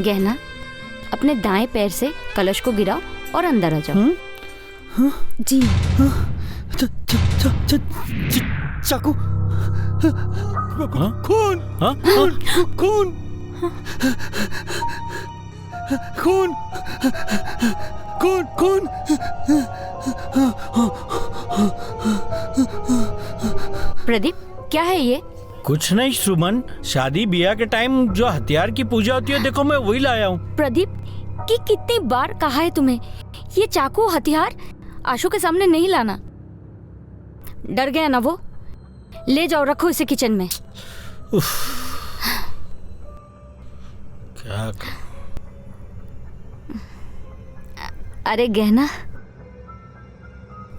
गहना, अपने दाएं पैर से कलश को गिराओ और अंदर आ जाओ। जी। चाकू। खून। खून। खून। खून। खून। खून। प्रदीप, क्या है ये? कुछ नहीं सुमन, शादी ब्याह के टाइम जो हथियार की पूजा होती है, देखो मैं वही लाया हूँ। प्रदीप, कि कितनी बार कहा है तुम्हें, ये चाकू हथियार आशु के सामने नहीं लाना। डर गया ना वो? ले जाओ, रखो इसे किचन में। क्या अरे गहना,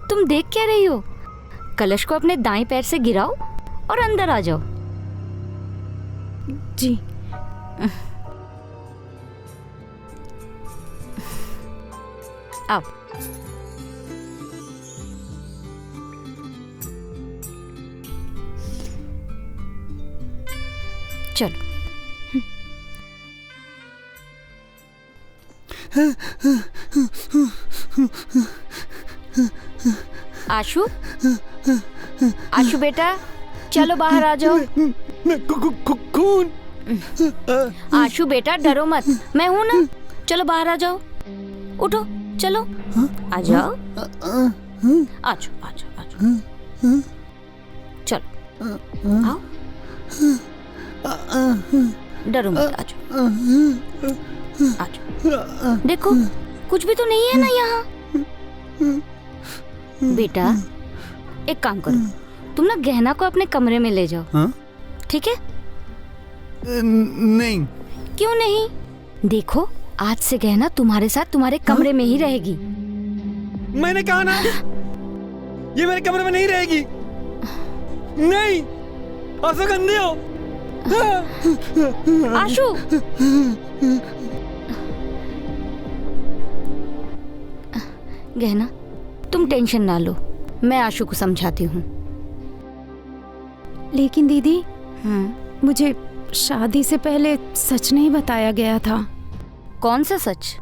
तुम देख क्या रही हो? कलश को अपने दाएं पैर से गिराओ और अंदर आ जाओ। जी। अब चलो। आशु, आशु बेटा, चलो बाहर आ जाओ। खून। आशु बेटा, डरो मत, मैं हूं ना। चलो बाहर आ जाओ, उठो, चलो आ जाओ, आ जाओ, आ जाओ, आ जाओ, चलो आओ, डरो मत, आ जाओ, आ जाओ। देखो, कुछ भी तो नहीं है ना यहाँ। बेटा, एक काम करो, तुम ना गहना को अपने कमरे में ले जाओ, ठीक है? नहीं। क्यों नहीं? देखो, आज से गहना तुम्हारे साथ तुम्हारे कमरे में ही रहेगी। मैंने कहा ना, ये मेरे कमरे में नहीं रहेगी। नहीं, आशु गंदे हो। आशु, गहना, तुम टेंशन ना लो, मैं आशु को समझाती हूँ। लेकिन दीदी, मुझे शादी से पहले सच नहीं बताया गया था। कौन सा सच?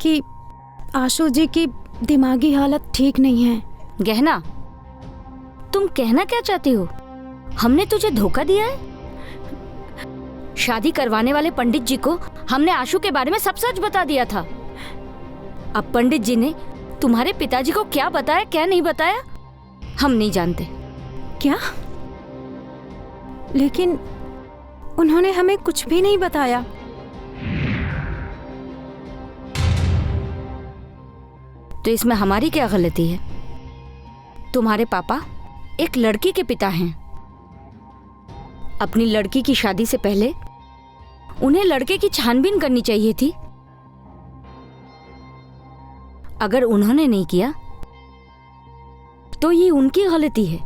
कि आशु जी की दिमागी हालत ठीक नहीं है। गहना, तुम कहना क्या चाहती हो? हमने तुझे धोखा दिया है? शादी करवाने वाले पंडित जी को हमने आशु के बारे में सब सच बता दिया था। अब पंडित जी ने तुम्हारे पिताजी को क्या बताया, क्या नहीं बताया, हम नहीं जानते। क्या? लेकिन उन्होंने हमें कुछ भी नहीं बताया। तो इसमें हमारी क्या गलती है? तुम्हारे पापा एक लड़की के पिता हैं। अपनी लड़की की शादी से पहले उन्हें लड़के की छानबीन करनी चाहिए थी। अगर उन्होंने नहीं किया तो ये उनकी गलती है।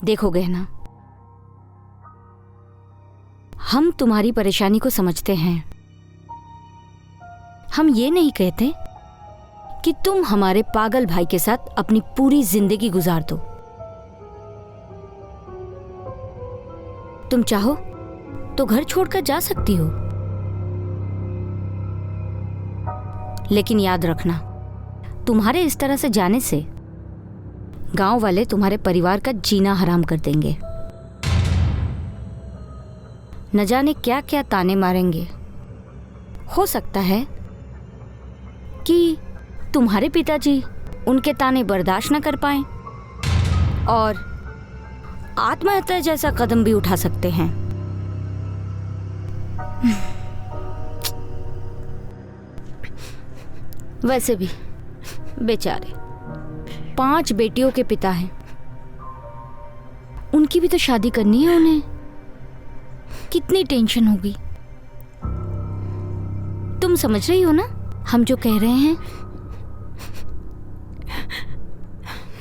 देखो गहना, हम तुम्हारी परेशानी को समझते हैं। हम ये नहीं कहते कि तुम हमारे पागल भाई के साथ अपनी पूरी जिंदगी गुजार दो। तुम चाहो तो घर छोड़कर जा सकती हो, लेकिन याद रखना, तुम्हारे इस तरह से जाने से गांव वाले तुम्हारे परिवार का जीना हराम कर देंगे। न जाने क्या क्या ताने मारेंगे। हो सकता है कि तुम्हारे पिताजी उनके ताने बर्दाश्त न कर पाएं और आत्महत्या जैसा कदम भी उठा सकते हैं। वैसे भी बेचारे 5 बेटियों के पिता हैं, उनकी भी तो शादी करनी है उन्हें। कितनी टेंशन होगी। तुम समझ रही हो ना हम जो कह रहे हैं?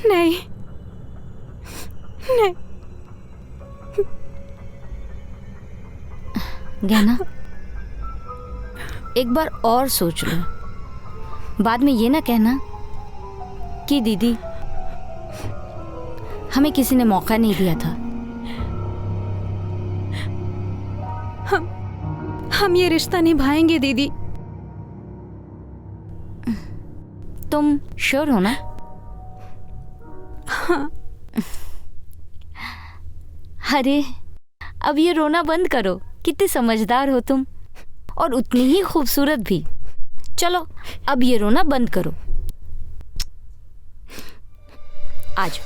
नहीं नहीं। गहना, एक बार और सोच लो, बाद में ये ना कहना कि दीदी हमें किसी ने मौका नहीं दिया था। हम ये रिश्ता निभाएंगे दीदी। तुम श्योर हो ना? हाँ। अरे अब ये रोना बंद करो, कितने समझदार हो तुम, और उतनी ही खूबसूरत भी। चलो अब ये रोना बंद करो, आज।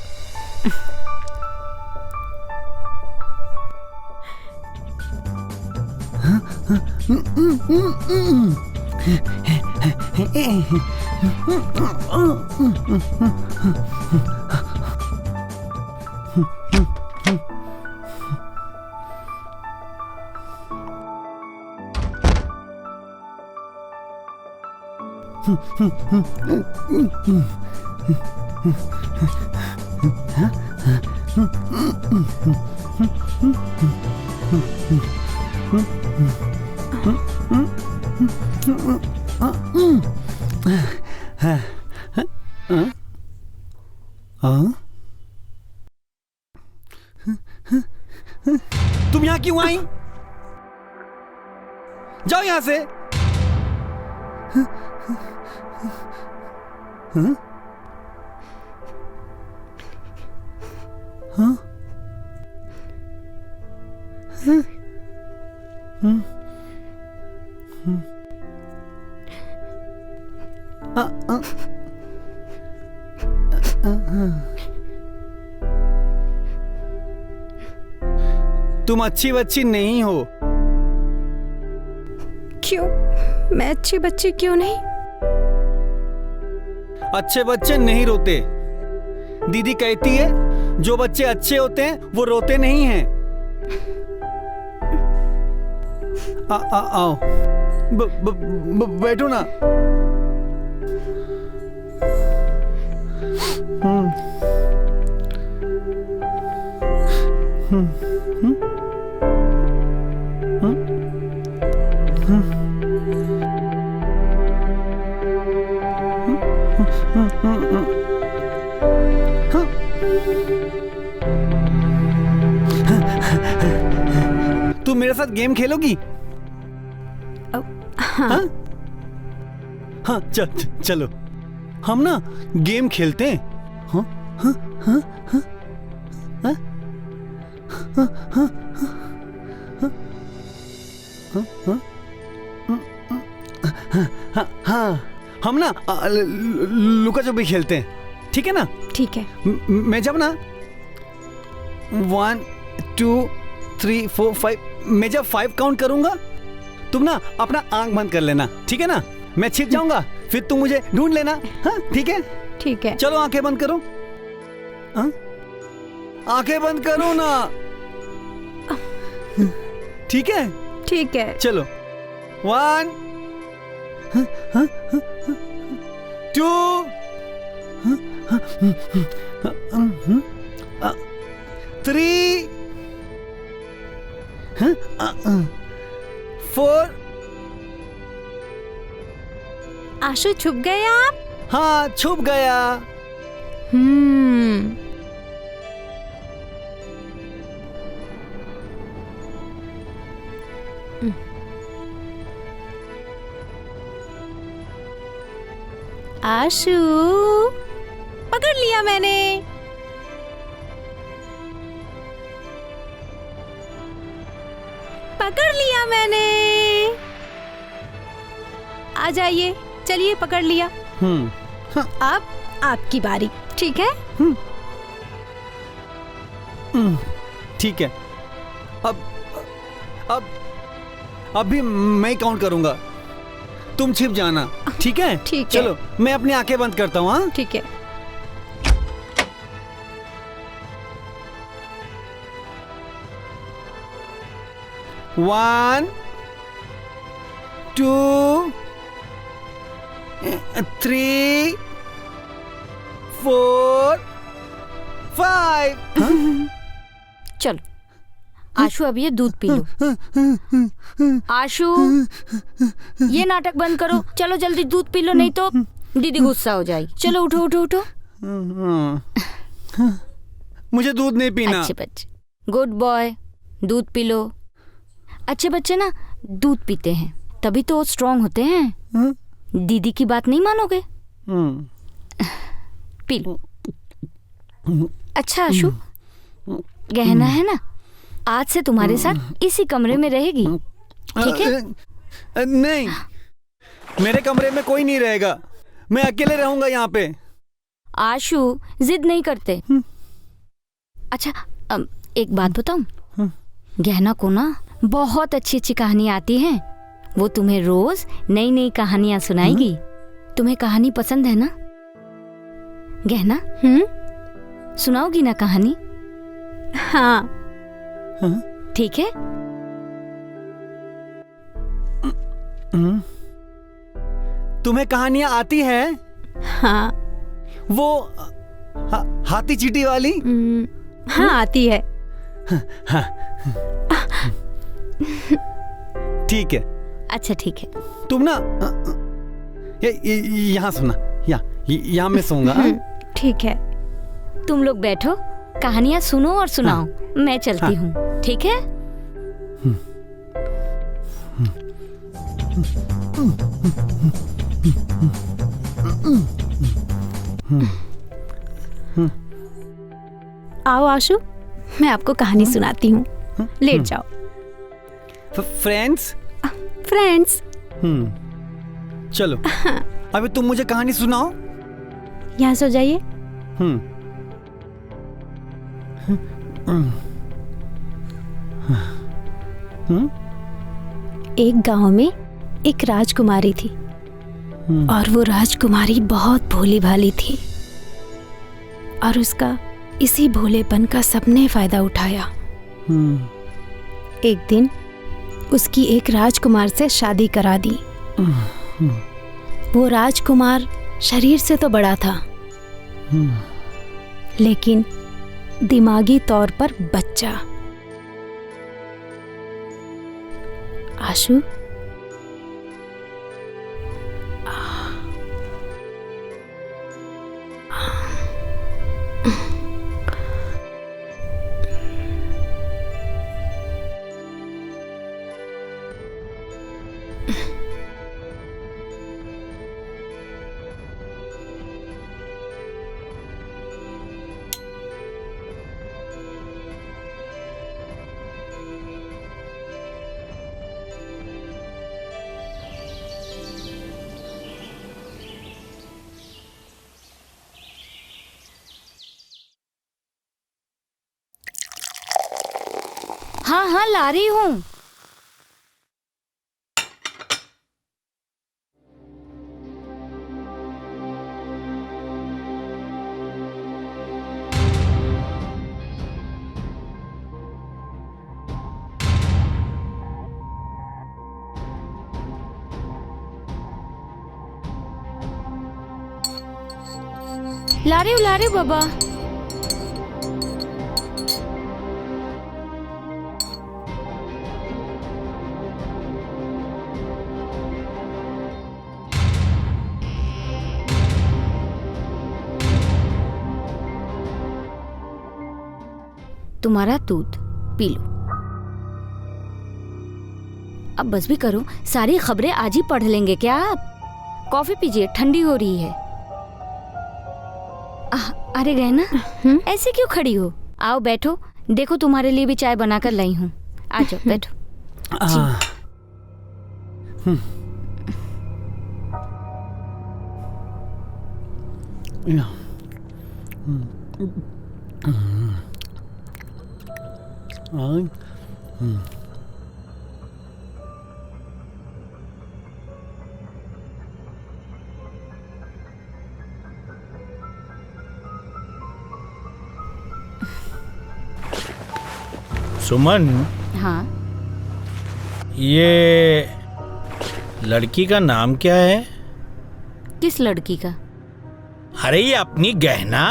तुम यहाँ क्यों आई? जाओ यहाँ से। हाँ? हाँ? तुम अच्छी बच्ची नहीं हो। क्यों? मैं अच्छी बच्ची क्यों नहीं? अच्छे बच्चे नहीं रोते। दीदी कहती है जो बच्चे अच्छे होते हैं वो रोते नहीं हैं। आओ बैठो ना। तुम मेरे साथ गेम खेलोगी? हाँ? हाँ चलो हम ना गेम खेलते हैं। हाँ? हाँ? हाँ? हाँ? हाँ? हाँ? हाँ? हाँ? हाँ? हाँ हम ना लुका छुपी खेलते हैं, ठीक है ना? ठीक है। मैं जब ना 1 2 3 4 5 मैं जब 5 काउंट करूंगा तुम ना अपना आंख बंद कर लेना, ठीक है ना? मैं छिप जाऊंगा, फिर तुम मुझे ढूंढ लेना। हाँ ठीक है? ठीक है। चलो आंखें बंद करो। हाँ? आंखें बंद करो ना। ठीक है? ठीक है। चलो 1 2 3 4। आशु छुप गए आप? हाँ छुप गया। आशु पकड़ लिया मैंने। पकड़ लिया मैंने। आ जाइए, चलिए पकड़ लिया। अब आपकी बारी, ठीक है? ठीक है। अब भी मैं काउंट करूंगा, तुम छिप जाना, ठीक है? ठीक है। चलो मैं अपनी आंखें बंद करता हूँ। हाँ ठीक है। 1 2 3 4 5। चलो आशु, अब ये दूध पी लो। आशु, ये नाटक बंद करो, चलो जल्दी दूध पी लो, नहीं तो दीदी गुस्सा हो जाएगी। चलो उठो उठो उठो। मुझे दूध नहीं पीना। अच्छे बच्चे, गुड बॉय, दूध पी लो। अच्छे बच्चे ना दूध पीते हैं, तभी तो स्ट्रांग होते हैं। दीदी की बात नहीं मानोगे? P low. अच्छा आशु, गहना है ना, आज से तुम्हारे साथ इसी कमरे में रहेगी, ठीक है? नहीं, मेरे कमरे में कोई नहीं रहेगा, मैं अकेले रहूंगा यहाँ पे। आशु, जिद नहीं करते। अच्छा, एक बात बताऊं, गहना को ना बहुत अच्छी अच्छी कहानी आती हैं, वो तुम्हें रोज नई नई कहानियां सुनाएगी। तुम्हें कहानी पसंद है ना गहना? सुनाओगी ना कहानी? हाँ। ठीक है। तुम्हें कहानियां आती है? हाँ। वो हाथी चींटी वाली? हाँ, आती है। ठीक है। अच्छा ठीक है। तुम ना यहाँ सुना, यहाँ मैं सोऊंगा। ठीक है। तुम लोग बैठो, कहानियां सुनो और सुनाओ। मैं चलती हूँ, ठीक है? आओ आशु, मैं आपको कहानी सुनाती हूँ। लेट जाओ। फ्रेंड्स? फ्रेंड्स। चलो, अभी तुम मुझे कहानी सुनाओ। यहाँ सो जाइए। एक गांव में एक राजकुमारी थी, और वो राजकुमारी बहुत भोली भाली थी, और उसका इसी भोलेपन का सबने फायदा उठाया। एक दिन उसकी एक राजकुमार से शादी करा दी। वो राजकुमार शरीर से तो बड़ा था, लेकिन दिमागी तौर पर बच्चा। आशु, हाँ हाँ, ला रही हूँ। ला रही हूँ बाबा। तुम्हारा दूध पी लो। अब बस भी करो, सारी खबरें आज ही पढ़ लेंगे क्या आप? कॉफी पीजिए, ठंडी हो रही है। अरे गहना, ऐसे क्यों खड़ी हो? आओ बैठो, देखो तुम्हारे लिए भी चाय बनाकर लाई हूँ। आ जाओ बैठो। सुमन, हाँ ये लड़की का नाम क्या है? किस लड़की का? अरे ये अपनी गहना।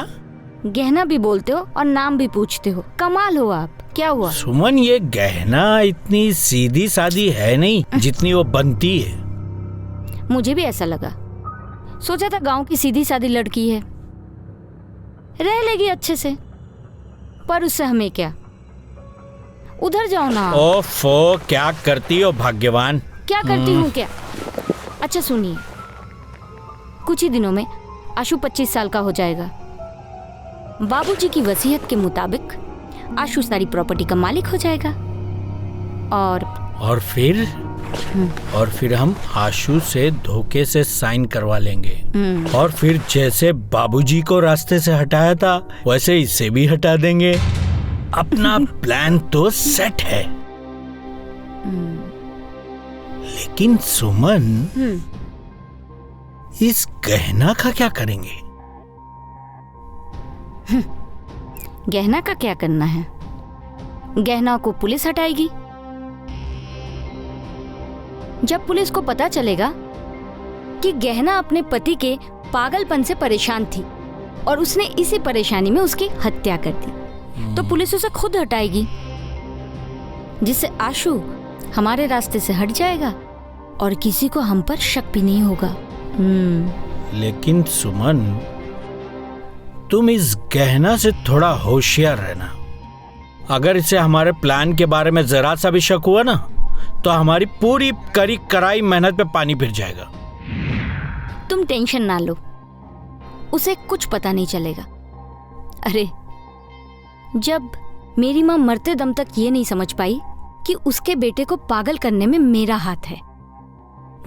गहना भी बोलते हो और नाम भी पूछते हो, कमाल हो आप। क्या हुआ? सुमन, ये गहना इतनी सीधी सादी है नहीं जितनी वो बनती है। मुझे भी ऐसा लगा, सोचा था गांव की सीधी सादी लड़की है, रह लेगी अच्छे से, पर उससे हमें क्या। उधर जाओ ना। ओफो, क्या करती हो भाग्यवान। क्या करती हूँ क्या? अच्छा सुनिए, कुछ ही दिनों में आशु 25 साल का हो जाएगा। बाबूजी की वसीयत के मुताबिक आशु सारी प्रॉपर्टी का मालिक हो जाएगा। और फिर हम आशु से धोखे से साइन करवा लेंगे। और फिर जैसे बाबूजी को रास्ते से हटाया था वैसे इसे भी हटा देंगे। अपना प्लान तो सेट है। लेकिन सुमन, इस गहना का क्या करेंगे? गहना का क्या करना है? गहना को पुलिस हटाएगी। जब पुलिस को पता चलेगा कि गहना अपने पति के पागलपन से परेशान थी और उसने इसी परेशानी में उसकी हत्या कर दी, तो पुलिस उसे खुद हटाएगी, जिससे आशु हमारे रास्ते से हट जाएगा और किसी को हम पर शक भी नहीं होगा। लेकिन सुमन, तुम इस गहना से थोड़ा होशियार रहना। अगर इसे हमारे प्लान के बारे में जरा सा भी शक हुआ ना, तो हमारी पूरी करी कराई मेहनत पे पानी फिर जाएगा। तुम टेंशन ना लो, उसे कुछ पता नहीं चलेगा। अरे, जब मेरी माँ मरते दम तक ये नहीं समझ पाई कि उसके बेटे को पागल करने में मेरा हाथ है,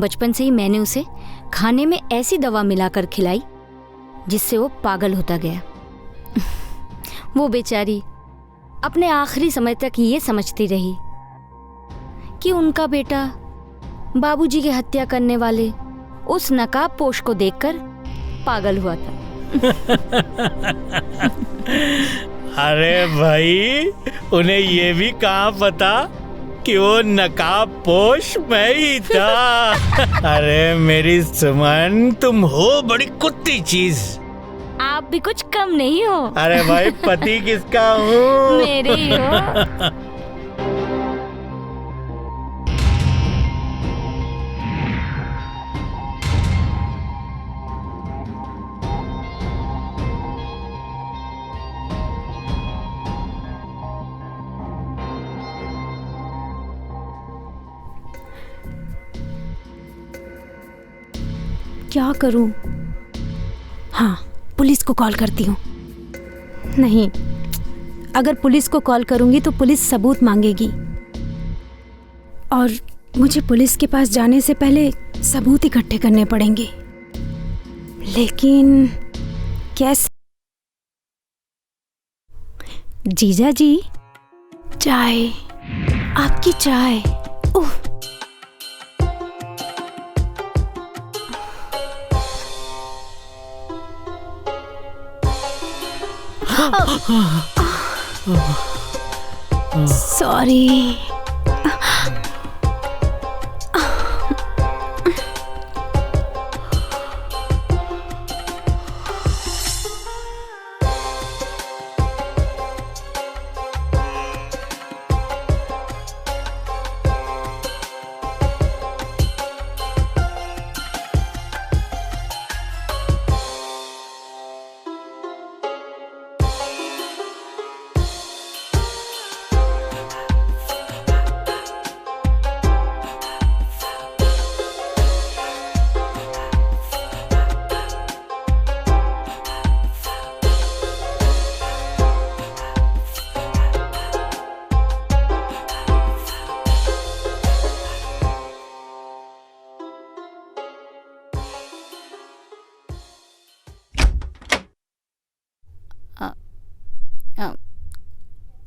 बचपन से ही मैंने उसे खाने में ऐसी दवा मिलाकर खिलाई जिससे वो पागल होता गया। वो बेचारी अपने आखिरी समय तक ये समझती रही कि उनका बेटा बाबूजी की हत्या करने वाले उस नकाबपोश को देखकर पागल हुआ था। अरे भाई, उन्हें ये भी कहाँ पता कि वो नकाबपोश मैं ही था। अरे मेरी सुमन, तुम हो बड़ी कुत्ती चीज। आप भी कुछ कम नहीं हो। अरे भाई, पति किसका हूँ? मेरे ही हो। क्या करूं? हाँ, पुलिस को कॉल करती हूँ। नहीं, अगर पुलिस को कॉल करूंगी तो पुलिस सबूत मांगेगी और मुझे पुलिस के पास जाने से पहले सबूत इकट्ठे करने पड़ेंगे। लेकिन कैसे? जीजा जी, चाय, आपकी चाय। ओह, सॉरी।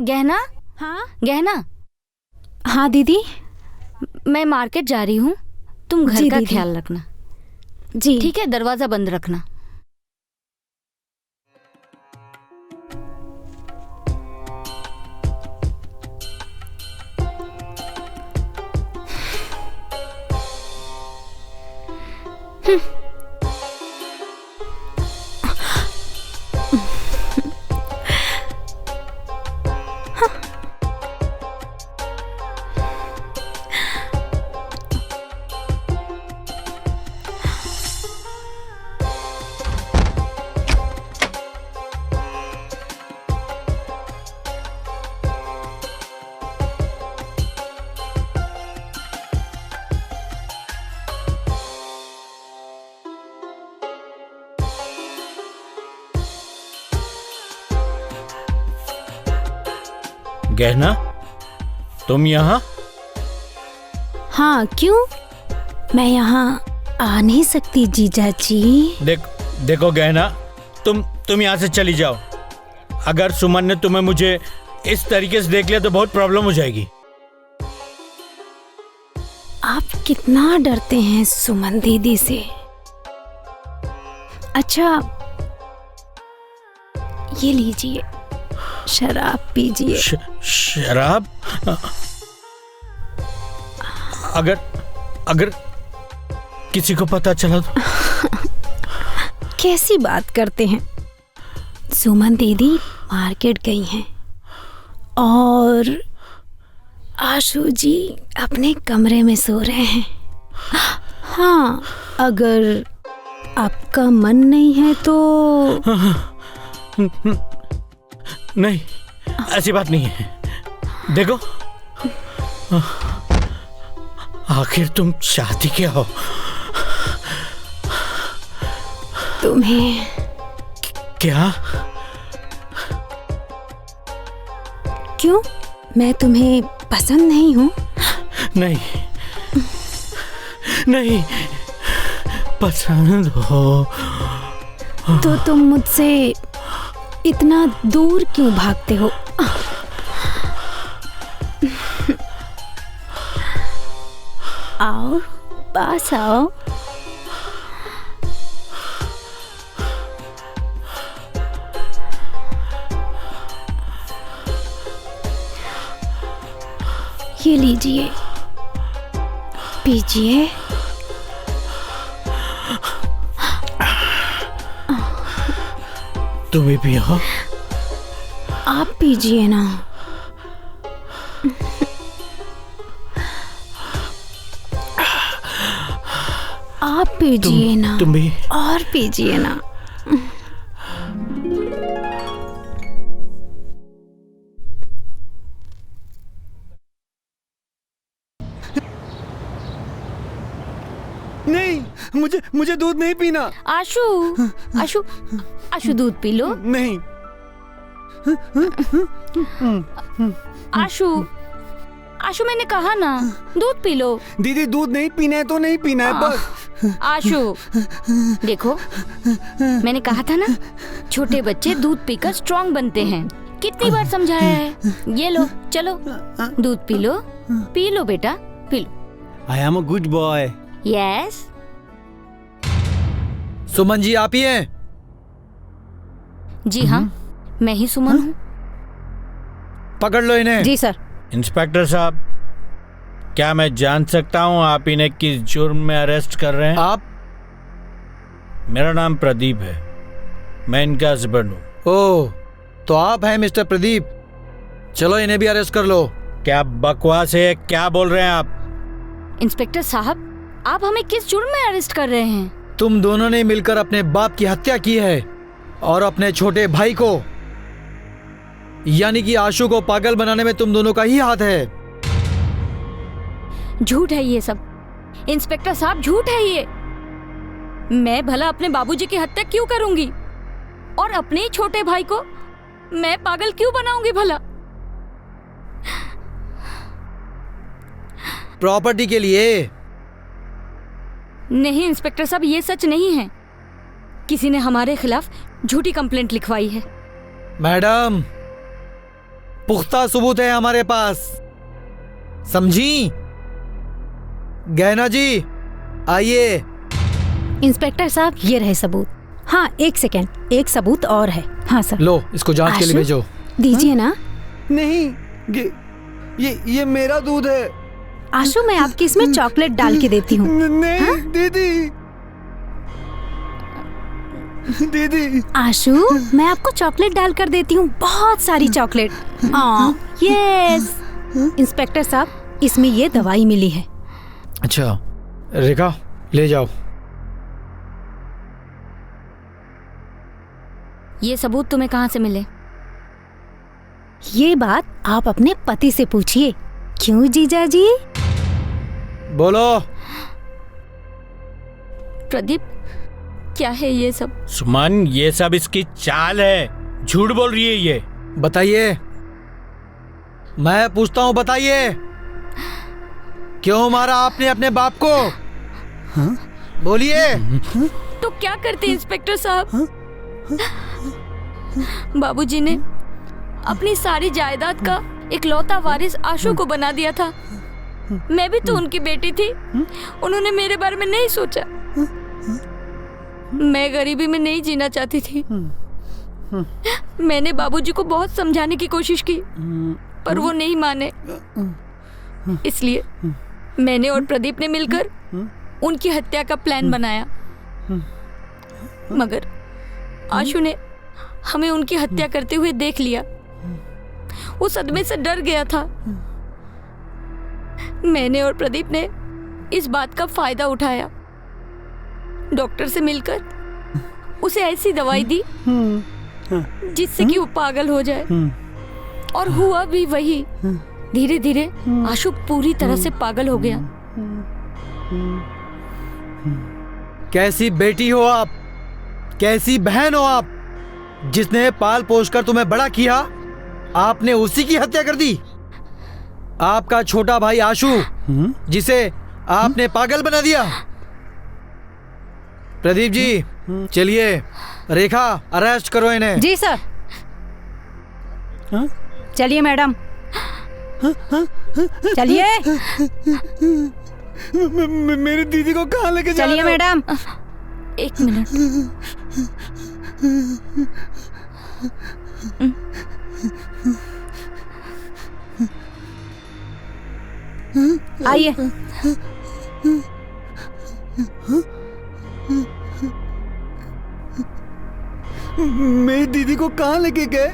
गहना? हाँ गहना, हाँ दीदी। मैं मार्केट जा रही हूँ, तुम घर जी का दीदी। ख्याल रखना। जी ठीक है, दरवाजा बंद रखना। गहना, तुम यहाँ? हाँ, क्यों? मैं यहाँ आ नहीं सकती जीजा जी। देखो गहना, तुम यहाँ से चली जाओ। अगर सुमन ने तुम्हें मुझे इस तरीके से देख लिया तो बहुत प्रॉब्लम हो जाएगी। आप कितना डरते हैं सुमन दीदी से। अच्छा, ये लीजिए, शराब पीजिए। शराब? अगर किसी को पता चला तो? कैसी बात करते हैं? सुमन दीदी मार्केट गई हैं और आशु जी अपने कमरे में सो रहे हैं। हाँ, अगर आपका मन नहीं है तो। नहीं, ऐसी बात नहीं है। देखो, आखिर तुम चाहती क्या हो? तुम्हें क्या? क्यों? मैं तुम्हें पसंद नहीं हूँ? नहीं, नहीं पसंद हो तो तुम मुझसे इतना दूर क्यों भागते हो? आओ, पास आओ। ये लीजिए, पीजिए। तुम भी पियो। आप पीजिए ना। आप पीजिए ना। तुम भी। और पीजिए ना। नहीं, मुझे दूध नहीं पीना। आशु, आशु, आशु दूध पी लो। नहीं। आशु, आशु मैंने कहा ना, दूध पी लो। दीदी, दूध नहीं पीना है तो नहीं पीना है बस। आशु, देखो, मैंने कहा था ना, छोटे बच्चे दूध पीकर स्ट्रॉन्ग बनते हैं। कितनी बार समझाया है। ये लो, चलो दूध पी लो बेटा, पी लो। I am a good boy. Yes. Suman ji आप ही हैं? जी हाँ, मैं ही सुमन हूँ। पकड़ लो इन्हें। जी सर। इंस्पेक्टर साहब, क्या मैं जान सकता हूँ आप इन्हें किस जुर्म में अरेस्ट कर रहे हैं? आप? मेरा नाम प्रदीप है, मैं इनका हस्बैंड हूँ। ओह, तो आप हैं मिस्टर प्रदीप। चलो इन्हें भी अरेस्ट कर लो। क्या बकवास है, क्या बोल रहे हैं आप? इंस्पेक्टर साहब, आप हमें किस जुर्म में अरेस्ट कर रहे हैं? तुम दोनों ने मिलकर अपने बाप की हत्या की है और अपने छोटे भाई को, यानी कि आशु को पागल बनाने में तुम दोनों का ही हाथ है। झूठ है ये सब, इंस्पेक्टर साहब, झूठ है ये। मैं भला अपने बाबूजी की हत्या क्यों करूंगी और अपने ही छोटे भाई को मैं पागल क्यों बनाऊंगी भला? प्रॉपर्टी के लिए। नहीं इंस्पेक्टर साहब, ये सच नहीं है। किसी ने हमारे खिलाफ झूठी कंप्लेंट लिखवाई है। मैडम, पुख्ता सबूत है हमारे पास, समझी? गहना जी आइए। इंस्पेक्टर साहब, ये रहे सबूत। हाँ, एक सेकेंड, एक सबूत और है। हाँ सर। लो, इसको जांच के लिए आशु, भेजो। दीजिए ना। नहीं, ये मेरा दूध है। आशु, मैं आपकी इसमें चॉकलेट डाल के देती हूँ। नहीं दीदी, दीदी। आशु, मैं आपको चॉकलेट डाल कर देती हूँ, बहुत सारी चॉकलेट। यस इंस्पेक्टर साहब, इसमें ये दवाई मिली है। अच्छा रेखा, ले जाओ। ये सबूत तुम्हें कहाँ से मिले? ये बात आप अपने पति से पूछिए। क्यों जीजा जी? बोलो। प्रदीप, क्या है ये सब? सुमन, ये सब इसकी चाल है, झूठ बोल रही है ये। बताइए, मैं पूछता हूँ, बताइए क्यों मारा आपने अपने बाप को? बोलिए। तो क्या करते इंस्पेक्टर साहब? बाबूजी ने अपनी सारी जायदाद का इकलौता वारिस आशु को बना दिया था। मैं भी तो उनकी बेटी थी। उन्होंने मेरे बारे में नहीं सोचा। मैं गरीबी में नहीं जीना चाहती थी। मैंने बाबूजी को बहुत समझाने की कोशिश की, पर वो नहीं माने। इसलिए मैंने और प्रदीप ने मिलकर उनकी हत्या का प्लान बनाया। मगर आशु ने हमें उनकी हत्या करते हुए देख लिया। वो सदमे से डर गया था। मैंने और प्रदीप ने इस बात का फायदा उठाया। डॉक्टर से मिलकर उसे ऐसी दवाई दी जिससे कि वो पागल हो जाए, और हुआ भी वही। धीरे धीरे आशु पूरी तरह से पागल हो गया। कैसी बेटी हो आप, कैसी बहन हो आप? जिसने पाल पोस कर तुम्हें बड़ा किया, आपने उसी की हत्या कर दी। आपका छोटा भाई आशु, जिसे आपने पागल बना दिया। प्रदीप जी, चलिए। रेखा, अरेस्ट करो इन्हें। जी सर। चलिए मैडम, चलिए। मेरी दीदी को कहाँ लेके जा चलिए रहे हो? मैडम। एक मिनट। आइए। मेरी दीदी को कहाँ लेके गए?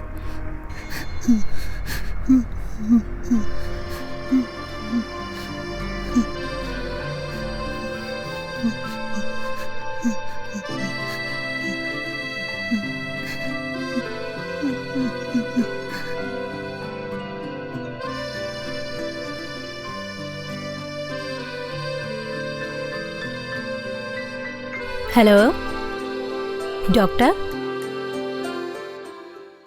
Hello doctor,